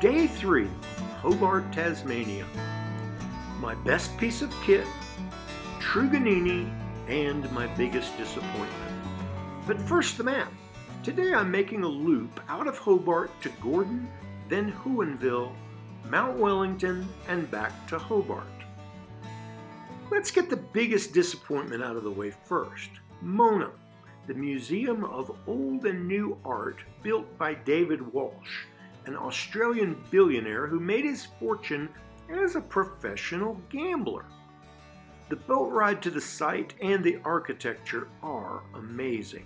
Day 3, Hobart, Tasmania. My best piece of kit, Truganini, and my biggest disappointment. But first the map. Today I'm making a loop out of Hobart to Gordon, then Huonville, Mount Wellington, and back to Hobart. Let's get the biggest disappointment out of the way first. MONA, the Museum of Old and New Art built by David Walsh, an Australian billionaire who made his fortune as a professional gambler. The boat ride to the site and the architecture are amazing,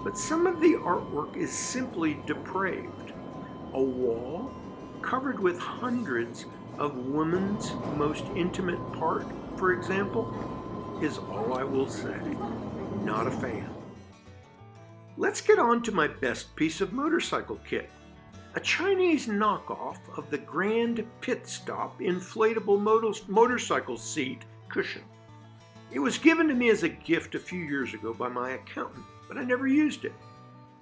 but some of the artwork is simply depraved. A wall covered with hundreds of women's most intimate part, for example, is all I will say. Not a fan. Let's get on to my best piece of motorcycle kit. A Chinese knockoff of the Grand Pit Stop inflatable motorcycle seat cushion. It was given to me as a gift a few years ago by my accountant, but I never used it.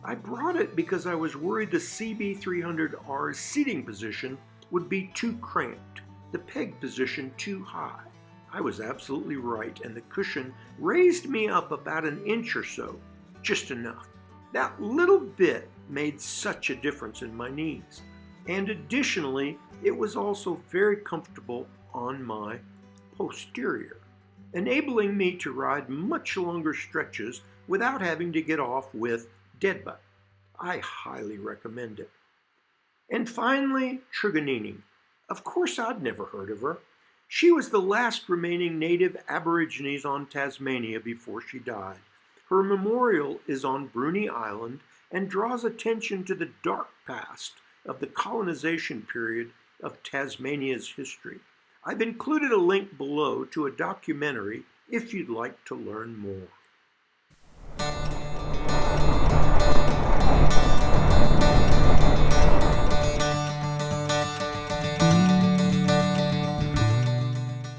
I brought it because I was worried the CB300R's seating position would be too cramped, the peg position too high. I was absolutely right, and the cushion raised me up about an inch or so, just enough. That little bit made such a difference in my knees. And additionally, it was also very comfortable on my posterior, enabling me to ride much longer stretches without having to get off with dead butt. I highly recommend it. And finally, Truganini. Of course, I'd never heard of her. She was the last remaining native Aborigines on Tasmania before she died. Her memorial is on Bruny Island and draws attention to the dark past of the colonization period of Tasmania's history. I've included a link below to a documentary if you'd like to learn more.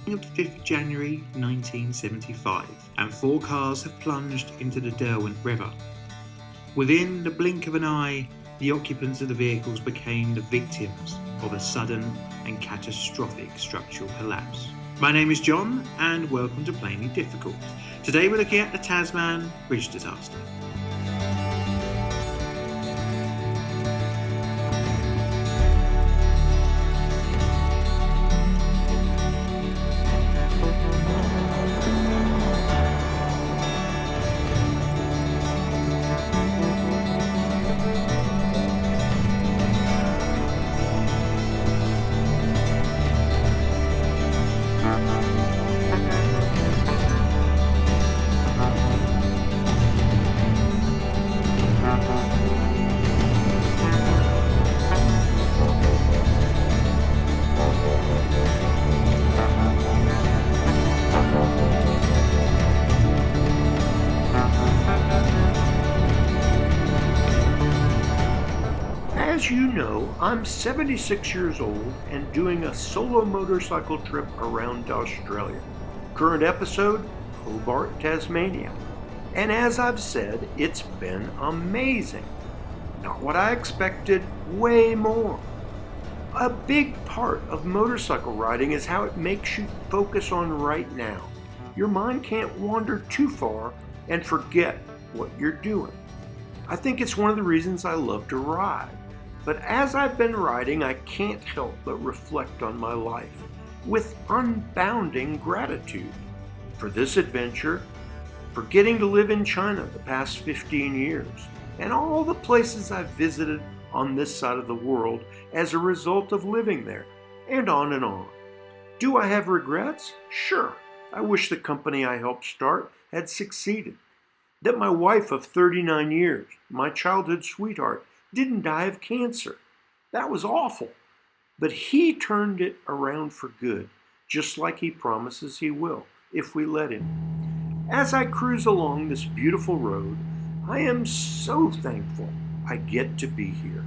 Of 5th January 1975, and 4 cars have plunged into the Derwent River. Within the blink of an eye, the occupants of the vehicles became the victims of a sudden and catastrophic structural collapse. My name is John, and welcome to Plainly Difficult. Today we're looking at the Tasman bridge disaster. As you know, I'm 76 years old and doing a solo motorcycle trip around Australia. Current episode, Hobart, Tasmania. And as I've said, it's been amazing. Not what I expected, way more. A big part of motorcycle riding is how it makes you focus on right now. Your mind can't wander too far and forget what you're doing. I think it's one of the reasons I love to ride. But as I've been riding, I can't help but reflect on my life with unbounding gratitude for this adventure, for getting to live in China the past 15 years, and all the places I've visited on this side of the world as a result of living there, and on and on. Do I have regrets? Sure. I wish the company I helped start had succeeded. That my wife of 39 years, my childhood sweetheart, didn't die of cancer. That was awful. But he turned it around for good, just like he promises he will, if we let him. As I cruise along this beautiful road, I am so thankful I get to be here.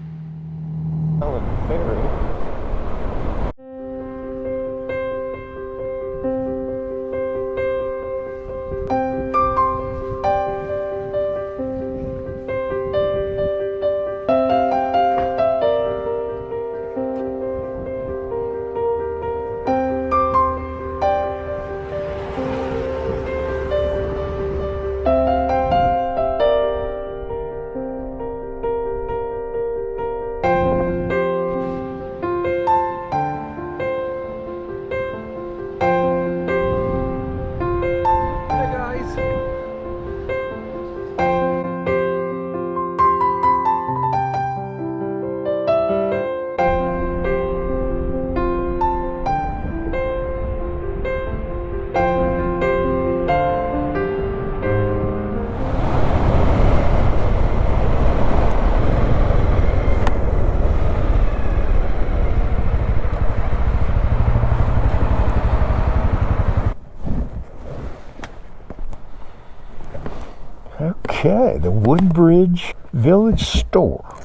Okay, the Woodbridge Village Store.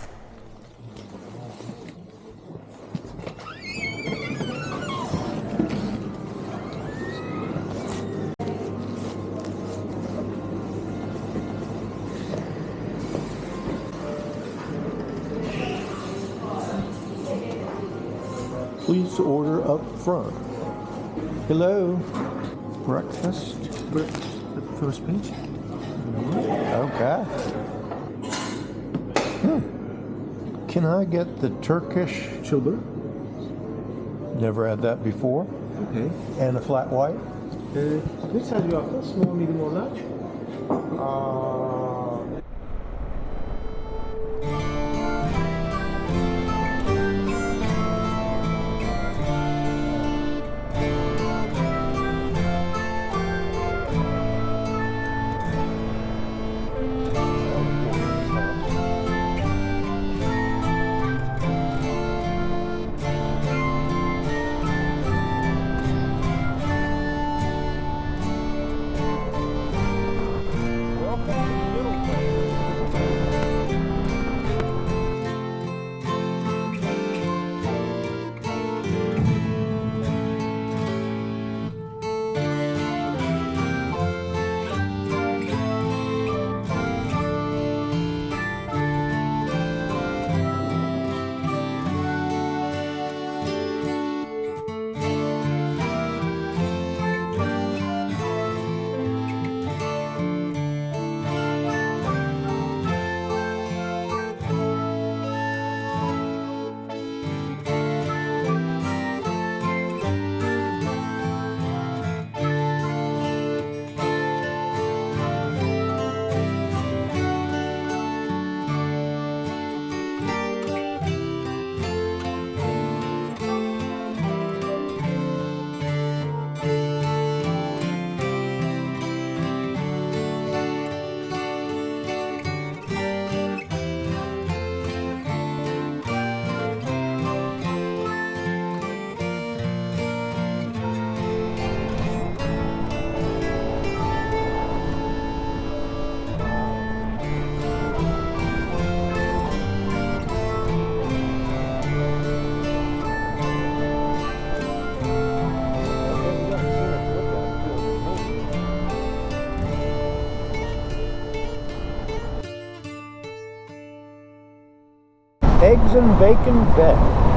Please order up front. Hello. Breakfast. The first page. Okay. Can I get the Turkish children? Never had that before. Okay. And a flat white? Which size you offer? Small, medium, or large? Eggs and bacon bed.